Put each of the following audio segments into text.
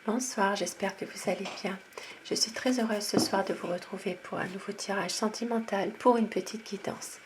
Bonsoir, j'espère que vous allez bien. Je suis très heureuse ce soir de vous retrouver pour un nouveau tirage sentimental pour une petite guidance.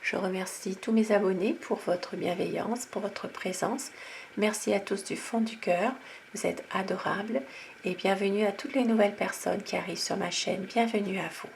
Je remercie tous mes abonnés pour votre bienveillance, pour votre présence. Merci à tous du fond du cœur, vous êtes adorables et bienvenue à toutes les nouvelles personnes qui arrivent sur ma chaîne. Bienvenue à vous.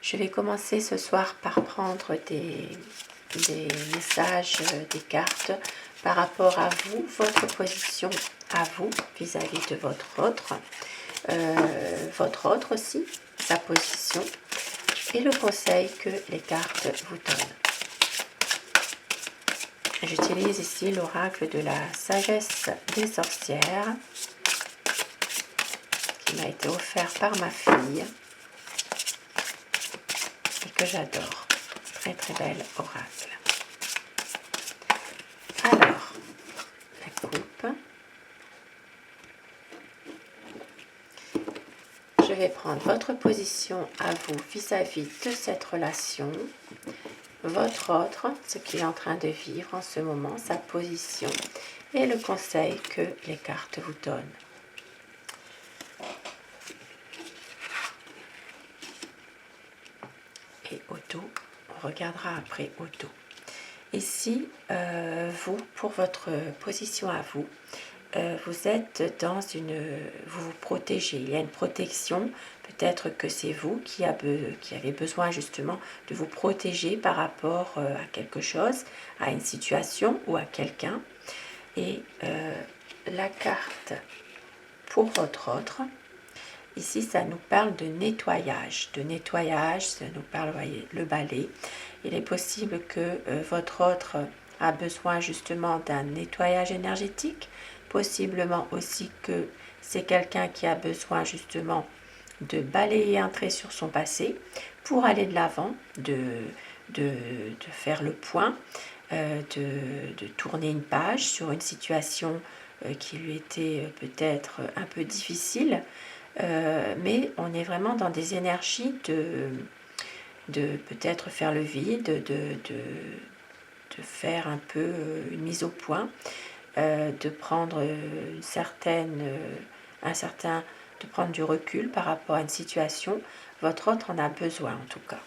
Je vais commencer ce soir par prendre des messages, des cartes par rapport à vous, votre position à vous vis-à-vis de votre autre aussi, sa position et le conseil que les cartes vous donnent. J'utilise ici l'oracle de la sagesse des sorcières qui m'a été offert par ma fille et que j'adore. Très très bel oracle. Alors, la coupe. Je vais prendre votre position à vous vis-à-vis de cette relation, votre autre, ce qu'il est en train de vivre en ce moment, sa position et le conseil que les cartes vous donnent. Et au dos, on regardera après au dos. Ici, vous, pour votre position à vous, vous êtes dans vous vous protégez, il y a une protection, peut-être que c'est vous qui avez besoin justement de vous protéger par rapport à quelque chose, à une situation ou à quelqu'un. Et la carte pour votre autre, ici ça nous parle de nettoyage, ça nous parle, voyez, le balai. Il est possible que votre autre a besoin justement d'un nettoyage énergétique, possiblement aussi que c'est quelqu'un qui a besoin justement de balayer un trait sur son passé pour aller de l'avant, de faire le point, de tourner une page sur une situation qui lui était peut-être un peu difficile, mais on est vraiment dans des énergies de peut-être faire le vide, de faire un peu une mise au point, de prendre de prendre du recul par rapport à une situation. Votre autre en a besoin en tout cas.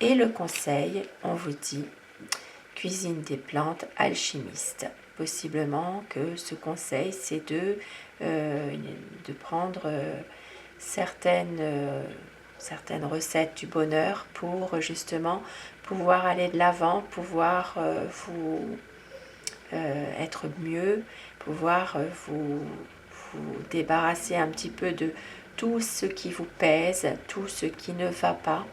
Et le conseil, on vous dit cuisine des plantes alchimistes. Possiblement que ce conseil, c'est de prendre certaines recettes du bonheur pour justement pouvoir aller de l'avant, pouvoir être mieux, pouvoir vous débarrasser un petit peu de tout ce qui vous pèse, tout ce qui ne va pas.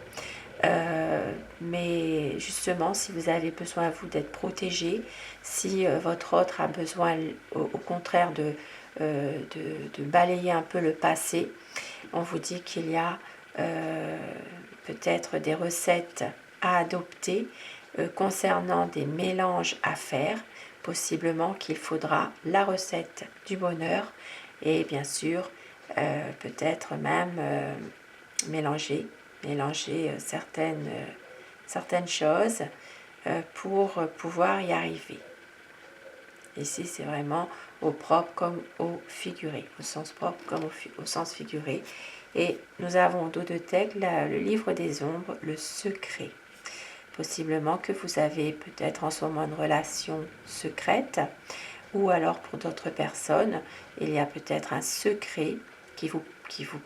Mais justement, si vous avez besoin, vous, d'être protégé, si votre autre a besoin, au contraire, de balayer un peu le passé, on vous dit qu'il y a peut-être des recettes à adopter concernant des mélanges à faire. Possiblement qu'il faudra la recette du bonheur et bien sûr peut-être même mélanger certaines choses pour pouvoir y arriver. Ici, c'est vraiment au propre comme au figuré, au sens propre comme au sens figuré. Et nous avons au dos de tête le livre des ombres, le secret. Possiblement que vous avez peut-être en ce moment une relation secrète, ou alors pour d'autres personnes, il y a peut-être un secret qui vous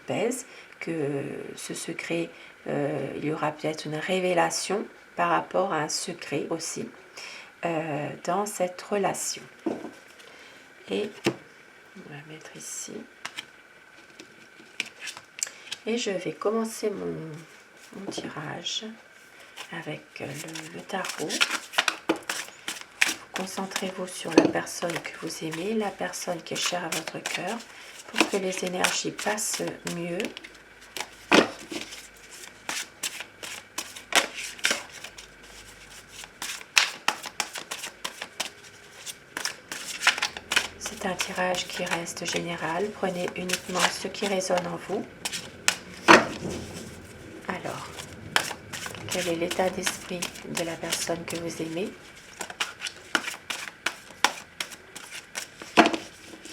pèse, que ce secret, il y aura peut-être une révélation par rapport à un secret aussi dans cette relation. Et on va mettre ici. Et je vais commencer mon tirage avec le tarot. Concentrez-vous sur la personne que vous aimez, la personne qui est chère à votre cœur, pour que les énergies passent mieux. C'est un tirage qui reste général. Prenez uniquement ce qui résonne en vous. Alors, quel est l'état d'esprit de la personne que vous aimez?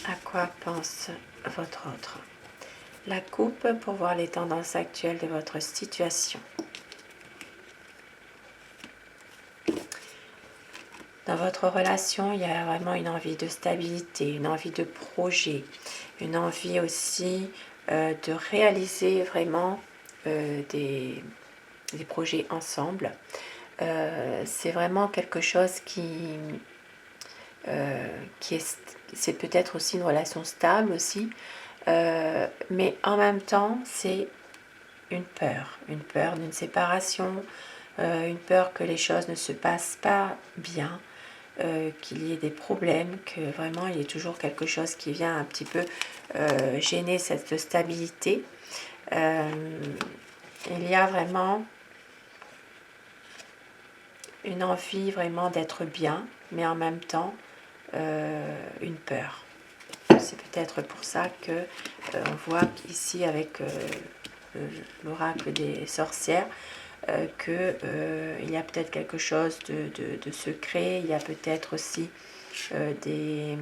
À Quoi pense votre autre? La coupe pour voir les tendances actuelles de votre situation. Dans votre relation, il y a vraiment une envie de stabilité, une envie de projet, une envie aussi de réaliser vraiment des projets ensemble. C'est vraiment quelque chose c'est peut-être aussi une relation stable aussi, mais en même temps, c'est une peur d'une séparation, une peur que les choses ne se passent pas bien, qu'il y ait des problèmes, que vraiment il y ait toujours quelque chose qui vient un petit peu gêner cette stabilité. Il y a vraiment une envie vraiment d'être bien, mais en même temps une peur. C'est peut-être pour ça que on voit ici avec l'oracle des sorcières qu'il y a peut-être quelque chose de secret, il y a peut-être aussi des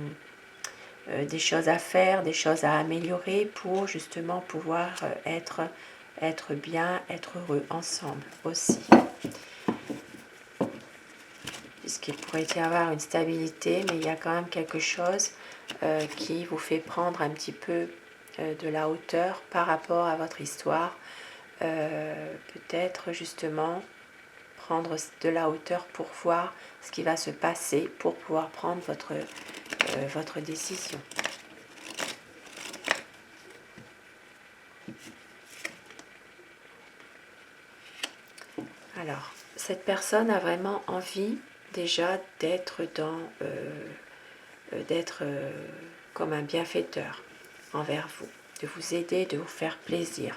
choses à faire, des choses à améliorer pour justement pouvoir être bien, être heureux ensemble aussi. Puisqu'il pourrait y avoir une stabilité, mais il y a quand même quelque chose qui vous fait prendre un petit peu de la hauteur par rapport à votre histoire. Peut-être justement prendre de la hauteur pour voir ce qui va se passer, pour pouvoir prendre votre décision. Alors, cette personne a vraiment envie déjà d'être comme un bienfaiteur envers vous, de vous aider, de vous faire plaisir.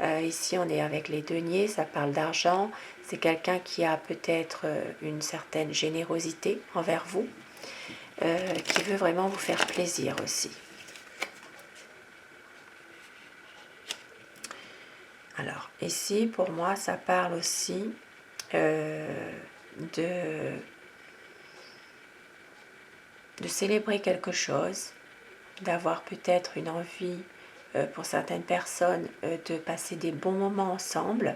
Ici, on est avec les deniers, ça parle d'argent. C'est quelqu'un qui a peut-être une certaine générosité envers vous, qui veut vraiment vous faire plaisir aussi. Alors, ici, pour moi, ça parle aussi de célébrer quelque chose, d'avoir peut-être une envie pour certaines personnes de passer des bons moments ensemble.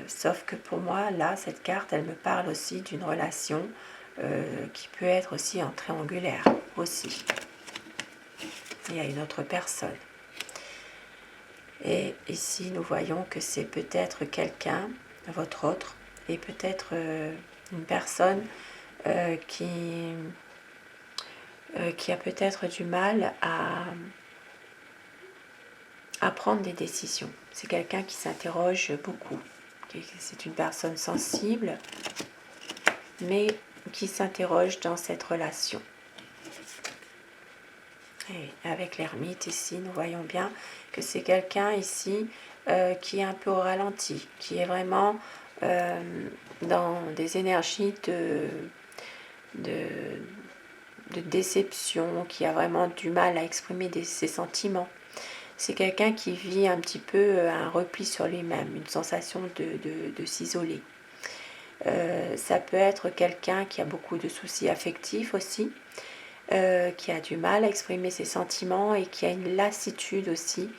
Sauf que pour moi, là, cette carte, elle me parle aussi d'une relation qui peut être aussi en triangulaire, aussi. Il y a une autre personne. Et ici, nous voyons que c'est peut-être quelqu'un, votre autre, et peut-être une personne qui a peut-être du mal à prendre des décisions. C'est quelqu'un qui s'interroge beaucoup. C'est une personne sensible, mais qui s'interroge dans cette relation. Et avec l'ermite ici, nous voyons bien que c'est quelqu'un ici qui est un peu au ralenti, qui est vraiment dans des énergies de déception, qui a vraiment du mal à exprimer ses sentiments. C'est quelqu'un qui vit un petit peu un repli sur lui-même, une sensation de s'isoler. Ça peut être quelqu'un qui a beaucoup de soucis affectifs aussi, qui a du mal à exprimer ses sentiments et qui a une lassitude aussi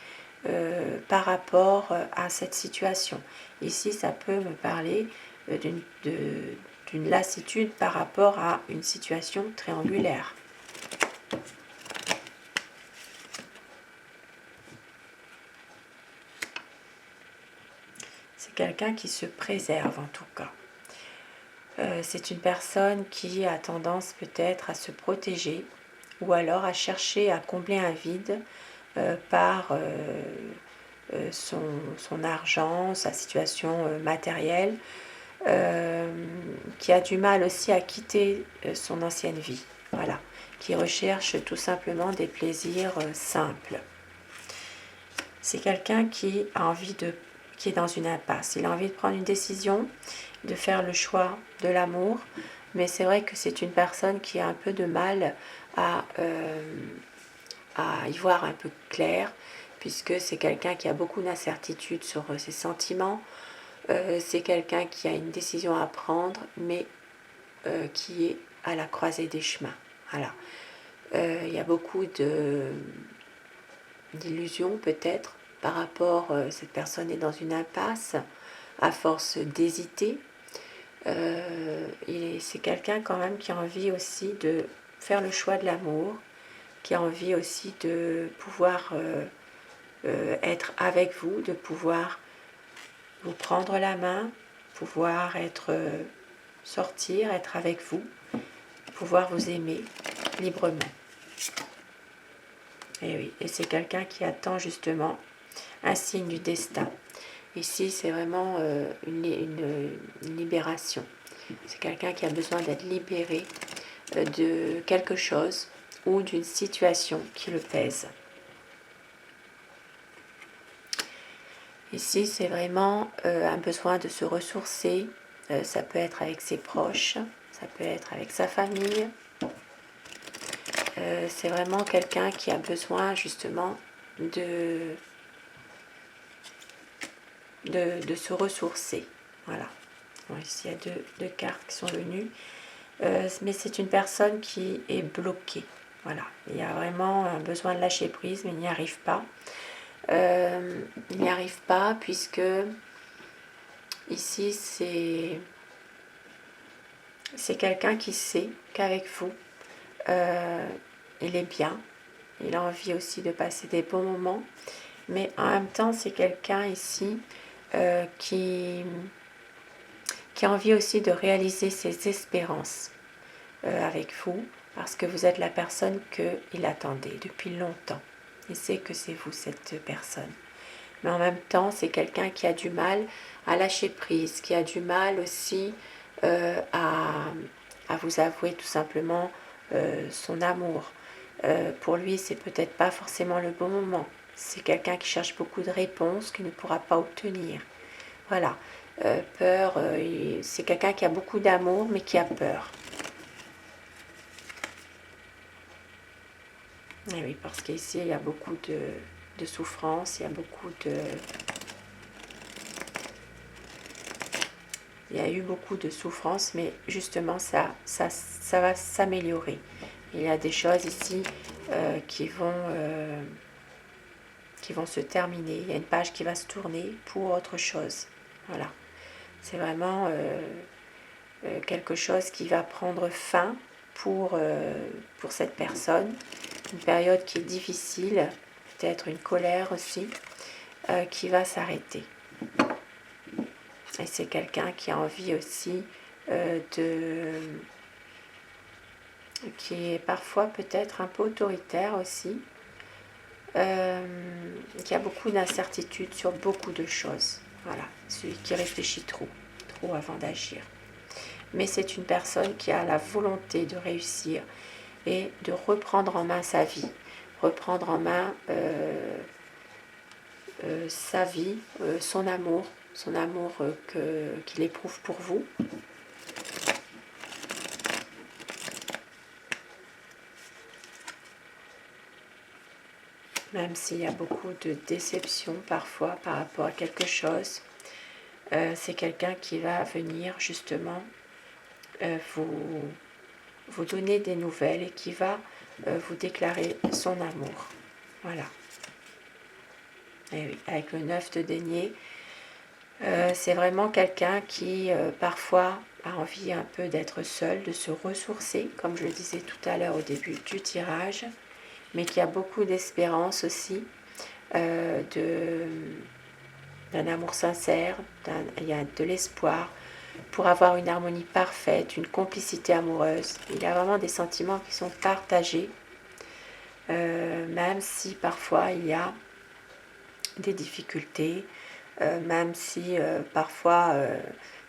par rapport à cette situation. Ici, ça peut me parler d'une lassitude par rapport à une situation triangulaire. C'est quelqu'un qui se préserve en tout cas. C'est une personne qui a tendance peut-être à se protéger ou alors à chercher à combler un vide par son argent, sa situation matérielle, qui a du mal aussi à quitter son ancienne vie, voilà, qui recherche tout simplement des plaisirs simples. C'est quelqu'un qui a qui est dans une impasse. Il a envie de prendre une décision, de faire le choix de l'amour, mais c'est vrai que c'est une personne qui a un peu de mal à y voir un peu clair, puisque c'est quelqu'un qui a beaucoup d'incertitudes sur ses sentiments, c'est quelqu'un qui a une décision à prendre, mais qui est à la croisée des chemins. Voilà. Il y a beaucoup d'illusions peut-être par rapport, cette personne est dans une impasse à force d'hésiter. C'est quelqu'un quand même qui a envie aussi de faire le choix de l'amour, qui a envie aussi de pouvoir être avec vous, de pouvoir vous prendre la main, pouvoir sortir, être avec vous, pouvoir vous aimer librement. Et oui, et c'est quelqu'un qui attend justement un signe du destin. Ici, c'est vraiment une libération. C'est quelqu'un qui a besoin d'être libéré de quelque chose ou d'une situation qui le pèse. Ici, c'est vraiment un besoin de se ressourcer. Ça peut être avec ses proches, ça peut être avec sa famille. C'est vraiment quelqu'un qui a besoin justement de se ressourcer. Voilà. Bon, ici, il y a deux cartes qui sont venues. Mais c'est une personne qui est bloquée. Voilà. Il y a vraiment un besoin de lâcher prise, mais il n'y arrive pas. Il n'y arrive pas puisque ici, c'est quelqu'un qui sait qu'avec vous, il est bien. Il a envie aussi de passer des bons moments. Mais en même temps, c'est quelqu'un ici qui a envie aussi de réaliser ses espérances avec vous, parce que vous êtes la personne qu'il attendait depuis longtemps. Il sait que c'est vous, cette personne. Mais en même temps, c'est quelqu'un qui a du mal à lâcher prise, qui a du mal aussi à vous avouer tout simplement son amour. Pour lui, c'est peut-être pas forcément le bon moment. C'est quelqu'un qui cherche beaucoup de réponses qu'il ne pourra pas obtenir. Voilà. Peur, c'est quelqu'un qui a beaucoup d'amour, mais qui a peur. Et oui, parce qu'ici, il y a beaucoup de souffrance, il y a beaucoup il y a eu beaucoup de souffrance, mais justement, ça va s'améliorer. Il y a des choses ici qui vont se terminer. Il y a une page qui va se tourner pour autre chose. Voilà. C'est vraiment quelque chose qui va prendre fin pour cette personne. Une période qui est difficile, peut-être une colère aussi, qui va s'arrêter. Et c'est quelqu'un qui a envie aussi qui est parfois peut-être un peu autoritaire aussi, qui a beaucoup d'incertitudes sur beaucoup de choses. Voilà, celui qui réfléchit trop avant d'agir. Mais c'est une personne qui a la volonté de réussir et de reprendre en main sa vie, reprendre en main sa vie, son amour qu'il éprouve pour vous. Même s'il y a beaucoup de déception parfois par rapport à quelque chose, c'est quelqu'un qui va venir justement vous donner des nouvelles et qui va vous déclarer son amour. Voilà. Et oui, avec le 9 de denier, c'est vraiment quelqu'un qui parfois a envie un peu d'être seul, de se ressourcer, comme je le disais tout à l'heure au début du tirage, mais qui a beaucoup d'espérance aussi, d'un amour sincère, il y a de l'espoir pour avoir une harmonie parfaite, une complicité amoureuse. Il y a vraiment des sentiments qui sont partagés, même si parfois il y a des difficultés, même si parfois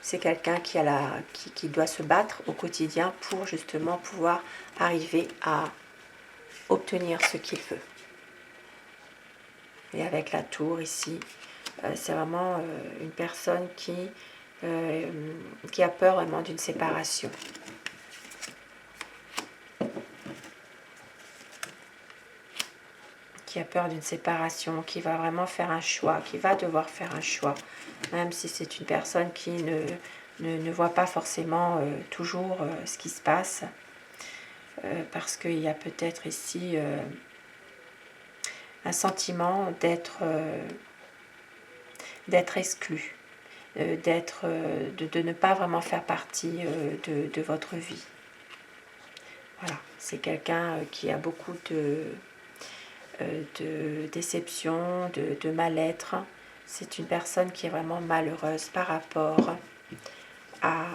c'est quelqu'un qui doit se battre au quotidien pour justement pouvoir arriver à obtenir ce qu'il veut. Et avec la tour ici, c'est vraiment une personne qui a peur vraiment d'une séparation. Qui a peur d'une séparation, qui va vraiment faire un choix, qui va devoir faire un choix, même si c'est une personne qui ne voit pas forcément toujours ce qui se passe. parce qu'il y a peut-être ici un sentiment d'être exclu, de ne pas vraiment faire partie de votre vie. Voilà, c'est quelqu'un qui a beaucoup de déception, de mal-être. C'est une personne qui est vraiment malheureuse par rapport à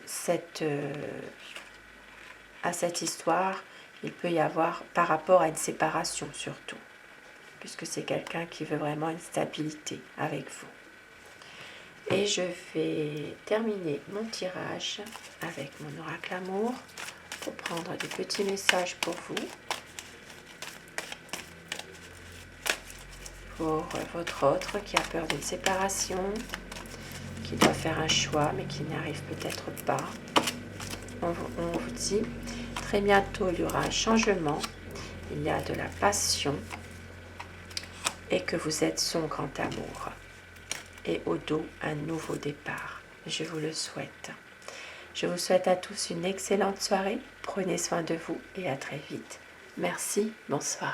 cette histoire. Il peut y avoir par rapport à une séparation surtout, puisque c'est quelqu'un qui veut vraiment une stabilité avec vous. Et je vais terminer mon tirage avec mon oracle amour pour prendre des petits messages pour vous, pour votre autre qui a peur d'une séparation, qui doit faire un choix mais qui n'y arrive peut-être pas. On vous dit très bientôt il y aura un changement, il y a de la passion et que vous êtes son grand amour. Et au dos, un nouveau départ. Je vous le souhaite. Je vous souhaite à tous une excellente soirée. Prenez soin de vous et à très vite. Merci, bonsoir.